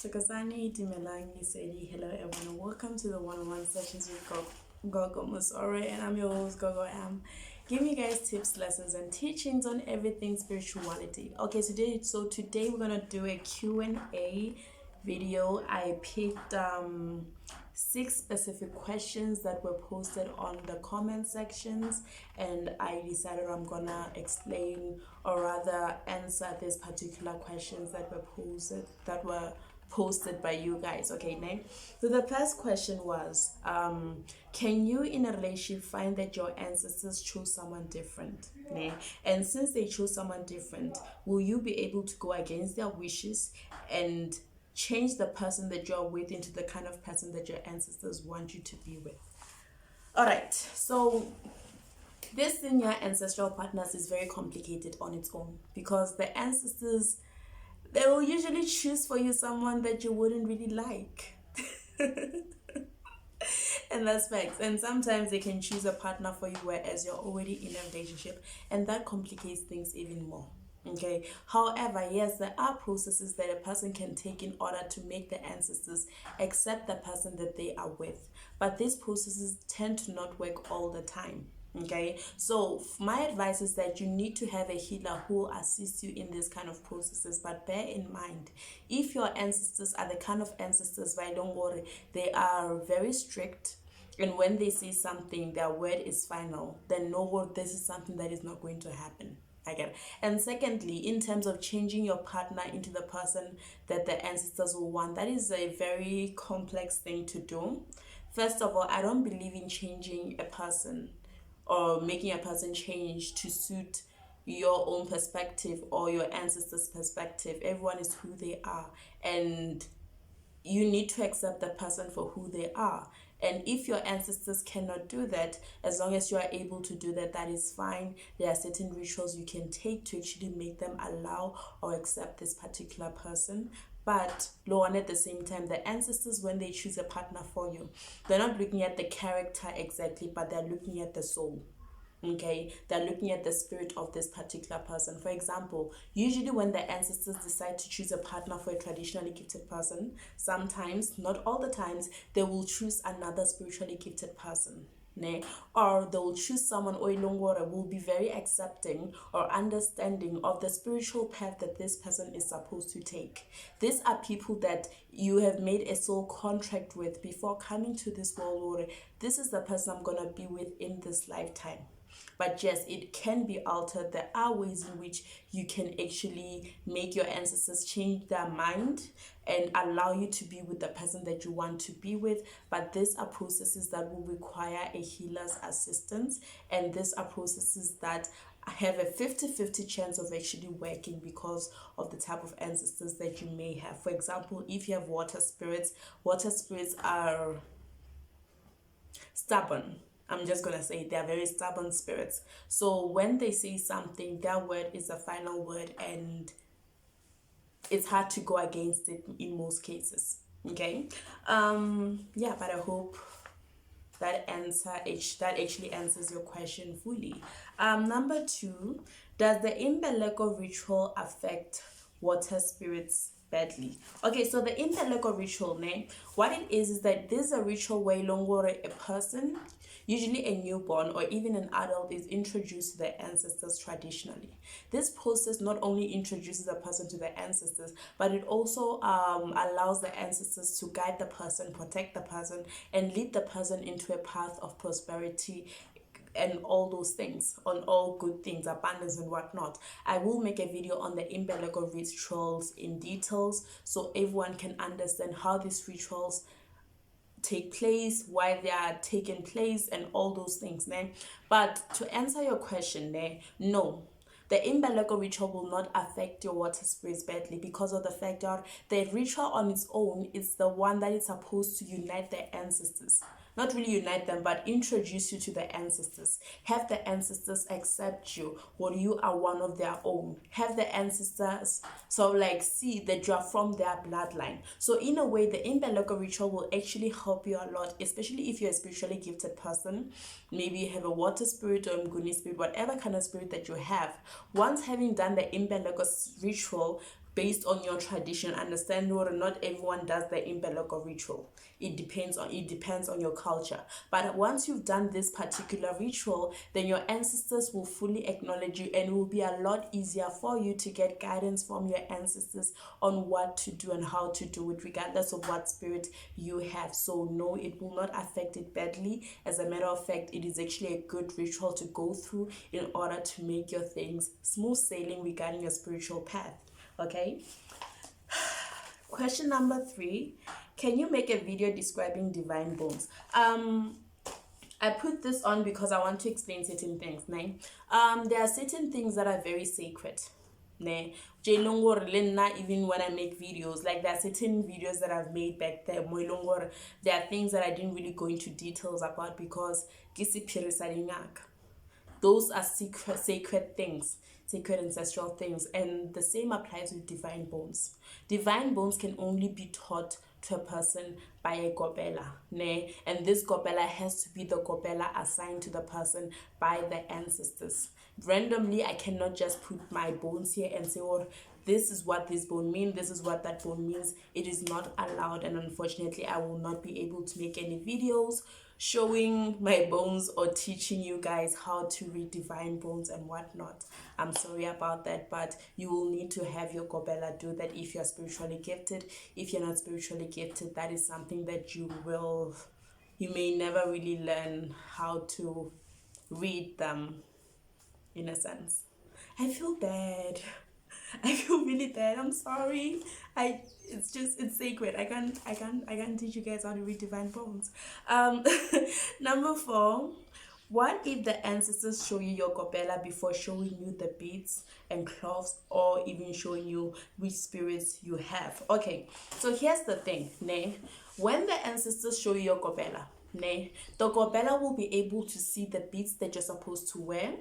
Tukasani Dimelangi Sedi, hello everyone, and welcome to the one-on-one sessions with Gogo Musore, and I'm your host Gogo Am, giving you guys tips, lessons, and teachings on everything spirituality. Okay, today we're gonna do a Q&A video. I picked 6 specific questions that were posted on the comment sections, and I decided I'm gonna explain or rather answer these particular questions that were posted by you guys. Okay, now, so the first question was, can you in a relationship find that your ancestors chose someone different? Né? And since they chose someone different, will you be able to go against their wishes and change the person that you're with into the kind of person that your ancestors want you to be with? All right, so this in your ancestral partners is very complicated on its own, because the ancestors, they will usually choose for you someone that you wouldn't really like. And that's facts. And sometimes they can choose a partner for you whereas you're already in a relationship, and that complicates things even more. Okay, however, yes, there are processes that a person can take in order to make the ancestors accept the person that they are with, but these processes tend to not work all the time. Okay, so my advice is that you need to have a healer who assists you in this kind of processes. But bear in mind, if your ancestors are the kind of ancestors, but don't worry, they are very strict, and when they say something, their word is final, then know this is something that is not going to happen. I get it. And secondly, in terms of changing your partner into the person that the ancestors will want, that is a very complex thing to do. First of all, I don't believe in changing a person or making a person change to suit your own perspective or your ancestors' perspective. Everyone is who they are, and you need to accept the person for who they are. And if your ancestors cannot do that, as long as you are able to do that, that is fine. There are certain rituals you can take to actually make them allow or accept this particular person. But low on at the same time, the ancestors, when they choose a partner for you, they're not looking at the character exactly, but they're looking at the soul. Okay, they're looking at the spirit of this particular person. For example, usually when the ancestors decide to choose a partner for a traditionally gifted person, sometimes, not all the times, they will choose another spiritually gifted person. Ne? Or they will choose someone or will be very accepting or understanding of the spiritual path that this person is supposed to take. These are people that you have made a soul contract with before coming to this world. This is the person I'm gonna be with in this lifetime. But yes, it can be altered. There are ways in which you can actually make your ancestors change their mind and allow you to be with the person that you want to be with. But these are processes that will require a healer's assistance, and these are processes that have a 50-50 chance of actually working because of the type of ancestors that you may have. For example, if you have water spirits are stubborn. I'm just gonna say they're very stubborn spirits. So when they say something, their word is the final word, and it's hard to go against it in most cases. Okay, yeah, but I hope that actually answers your question fully. Number 2, does the Imbeleko ritual affect water spirits badly? Okay, so the Imbeleko ritual, what it is that this is a ritual where a person, usually a newborn or even an adult, is introduced to their ancestors traditionally. This process not only introduces a person to their ancestors, but it also allows the ancestors to guide the person, protect the person, and lead the person into a path of prosperity and all those things, on all good things, abundance and whatnot. I will make a video on the Imbeleko rituals in details so everyone can understand how these rituals take place, why they are taking place, and all those things. But to answer your question, no, the Imbeleko ritual will not affect your water spirits badly, because of the fact that the ritual on its own is the one that is supposed to unite the ancestors. Not really unite them, but introduce you to the ancestors. Have the ancestors accept you, or you are one of their own. Have the ancestors see that you are from their bloodline. So in a way, the Imbeleko ritual will actually help you a lot, especially if you're a spiritually gifted person. Maybe you have a water spirit or a Mguni spirit, whatever kind of spirit that you have. Once having done the Imbeleko ritual, based on your tradition. Understand or not everyone does the imbeleko ritual. It depends on your culture. But once you've done this particular ritual, then your ancestors will fully acknowledge you, and it will be a lot easier for you to get guidance from your ancestors on what to do and how to do it, regardless of what spirit you have. So no, it will not affect it badly. As a matter of fact, it is actually a good ritual to go through in order to make your things smooth sailing regarding your spiritual path. Okay. Question number 3: can you make a video describing divine bones? I put this on because I want to explain certain things. There are certain things that are very sacred. Even when I make videos, like there are certain videos that I've made back there, there are things that I didn't really go into details about because those are sacred things, sacred ancestral things, and the same applies with divine bones. Divine bones can only be taught to a person by a capella, and this capella has to be the capella assigned to the person by the ancestors. Randomly, I cannot just put my bones here and say, oh, this is what this bone means, this is what that bone means. It is not allowed, and unfortunately I will not be able to make any videos showing my bones or teaching you guys how to read divine bones and whatnot. I'm sorry about that, but you will need to have your capella do that if you're spiritually gifted. If you're not spiritually gifted, that is something that you may never really learn how to read them, in a sense. I feel bad. I feel really bad. I'm sorry. It's sacred. I can't teach you guys how to read divine bones. Number 4: what if the ancestors show you your capella before showing you the beads and cloths, or even showing you which spirits you have? Okay, so here's the thing, when the ancestors show you your capella, the capella will be able to see the beads that you're supposed to wear,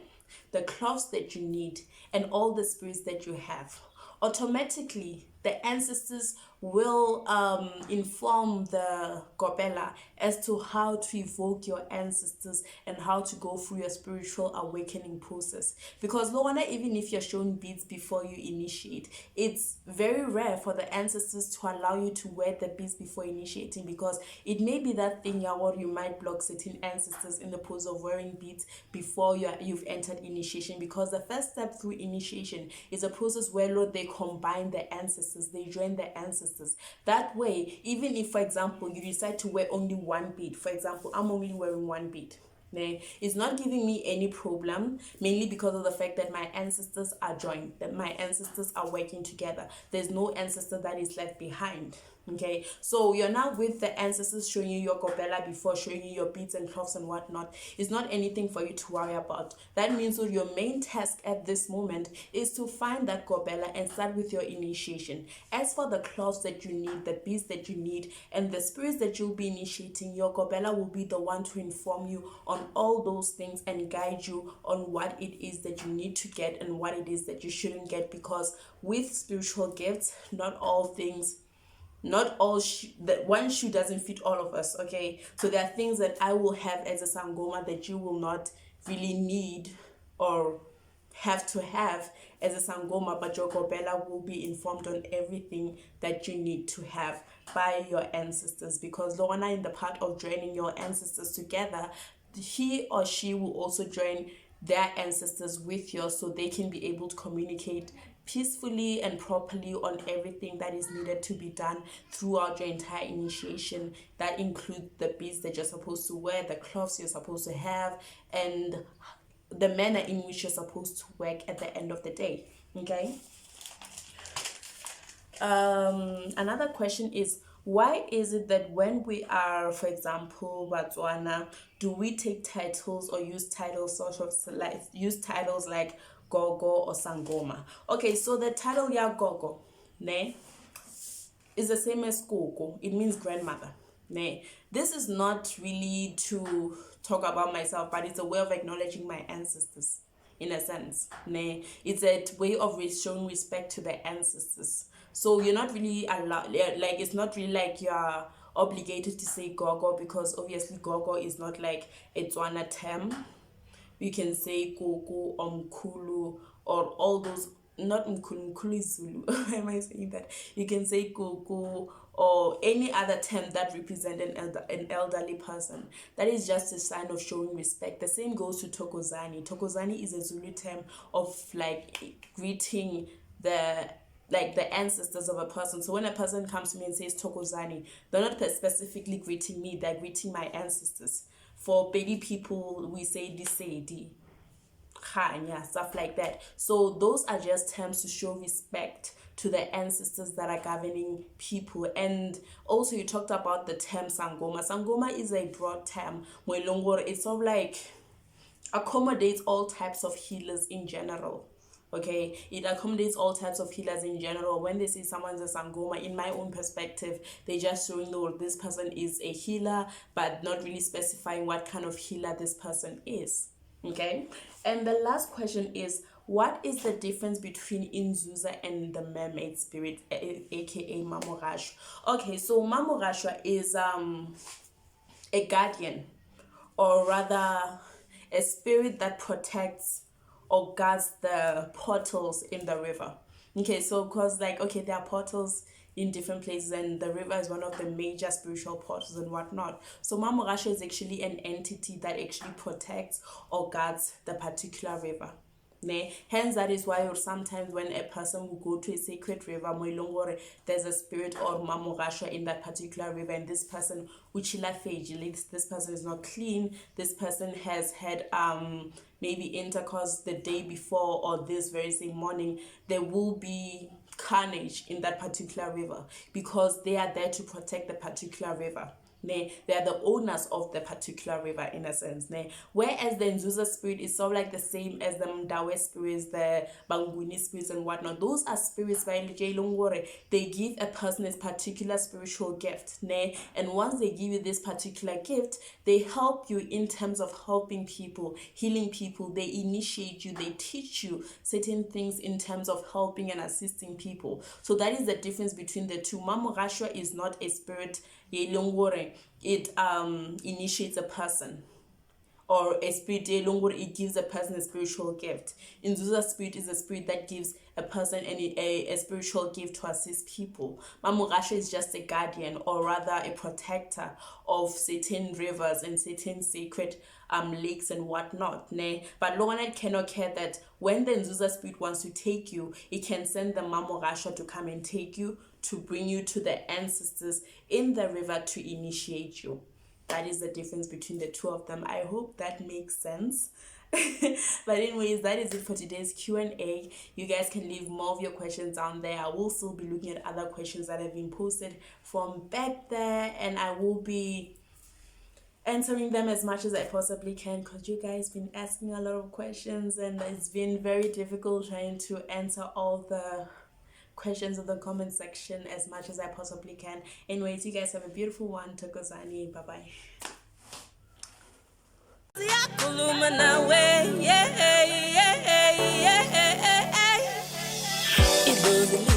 the cloths that you need, and all the spirits that you have. Automatically, the ancestors will inform the capella as to how to evoke your ancestors and how to go through your spiritual awakening process. Because Loana, even if you're shown beads before you initiate, it's very rare for the ancestors to allow you to wear the beads before initiating, because it may be that thing where you might block certain ancestors in the process of wearing beads before you've entered initiation. Because the first step through initiation is a process where, Lord, they combine the ancestors, they join the ancestors. That way, even if, for example, you decide to wear only one bead, for example, I'm only wearing one bead, it's not giving me any problem, mainly because of the fact that my ancestors are joined, that my ancestors are working together. There's no ancestor that is left behind. Okay, so you're now with the ancestors showing you your capella before showing you your beads and cloths and whatnot. It's not anything for you to worry about. That means that your main task at this moment is to find that capella and start with your initiation. As for the cloths that you need, the beads that you need, and the spirits that you'll be initiating, your capella will be the one to inform you on all those things and guide you on what it is that you need to get and what it is that you shouldn't get. Because with spiritual gifts, not all that one shoe doesn't fit all of us. Okay, so there are things that I will have as a sangoma that you will not really need or have to have as a sangoma, but your capella will be informed on everything that you need to have by your ancestors. Because the one in the part of joining your ancestors together, he or she will also join their ancestors with yours, so they can be able to communicate peacefully and properly on everything that is needed to be done throughout your entire initiation. That includes the beads that you're supposed to wear, the cloths you're supposed to have, and the manner in which you're supposed to work at the end of the day. Okay. Another question is, why is it that when we are, for example, Botswana, do we take titles or use titles like Gogo or Sangoma? Okay, so the title Gogo, is the same as Gogo. It means grandmother. This is not really to talk about myself, but it's a way of acknowledging my ancestors, in a sense. It's a way of showing respect to the ancestors. So you're not really allowed, like, it's not really like you're obligated to say Gogo, because obviously Gogo is not like a Tswana term. You can say Gogo, Omkulu, or all those not Mkhulu Zulu. Why am I saying that? You can say Kuku or any other term that represents an elderly person. That is just a sign of showing respect. The same goes to Tokozani. Tokozani is a Zulu term of like greeting the ancestors of a person. So when a person comes to me and says Tokozani, they're not specifically greeting me, they're greeting my ancestors. For baby people, we say Disedi, Khanya, stuff like that. So those are just terms to show respect to the ancestors that are governing people. And also you talked about the term Sangoma. Sangoma is a broad term. It's sort of like accommodates all types of healers in general. Okay, it accommodates all types of healers in general. When they say someone's a Sangoma, in my own perspective, they just showing that this person is a healer, but not really specifying what kind of healer this person is. Okay, and the last question is, what is the difference between inducer and the mermaid spirit, aka Mamorashwa? Okay, so Mamorashwa is a guardian, or rather a spirit that protects or guards the portals in the river. Okay, so because there are portals in different places, and the river is one of the major spiritual portals and whatnot. So Mamorashwa is actually an entity that actually protects or guards the particular river. Hence, that is why sometimes when a person will go to a sacred river, there's a spirit or Mamorashwa in that particular river, and this person, this person is not clean, this person has had maybe intercourse the day before or this very same morning, there will be carnage in that particular river because they are there to protect the particular river. They are the owners of the particular river in a sense. Whereas the Nzuza spirit is sort of like the same as the Mdawe spirits, the Banguni spirits and whatnot. Those are spirits by Longore. They give a person this particular spiritual gift. And once they give you this particular gift, they help you in terms of helping people, healing people. They initiate you, they teach you certain things in terms of helping and assisting people. So that is the difference between the two. Mamorashwa is not a spirit. It initiates a person, or a spirit, it gives a person a spiritual gift. Inducer spirit is a spirit that gives a person a spiritual gift to assist people. Mamorashwa is just a guardian, or rather a protector of certain rivers and certain sacred lakes and whatnot. But Loganet cannot care that when the Nzuza spirit wants to take you, it can send the Mamorashwa to come and take you, to bring you to the ancestors in the river to initiate you. That is the difference between the two of them. I hope that makes sense. But anyways, that is it for today's Q&A. You guys can leave more of your questions down there. I will still be looking at other questions that have been posted from back there, and I will be answering them as much as I possibly can, because you guys been asking a lot of questions and it's been very difficult trying to answer all the questions in the comment section as much as I possibly can. Anyways, you guys have a beautiful one. Tokozani. Bye bye.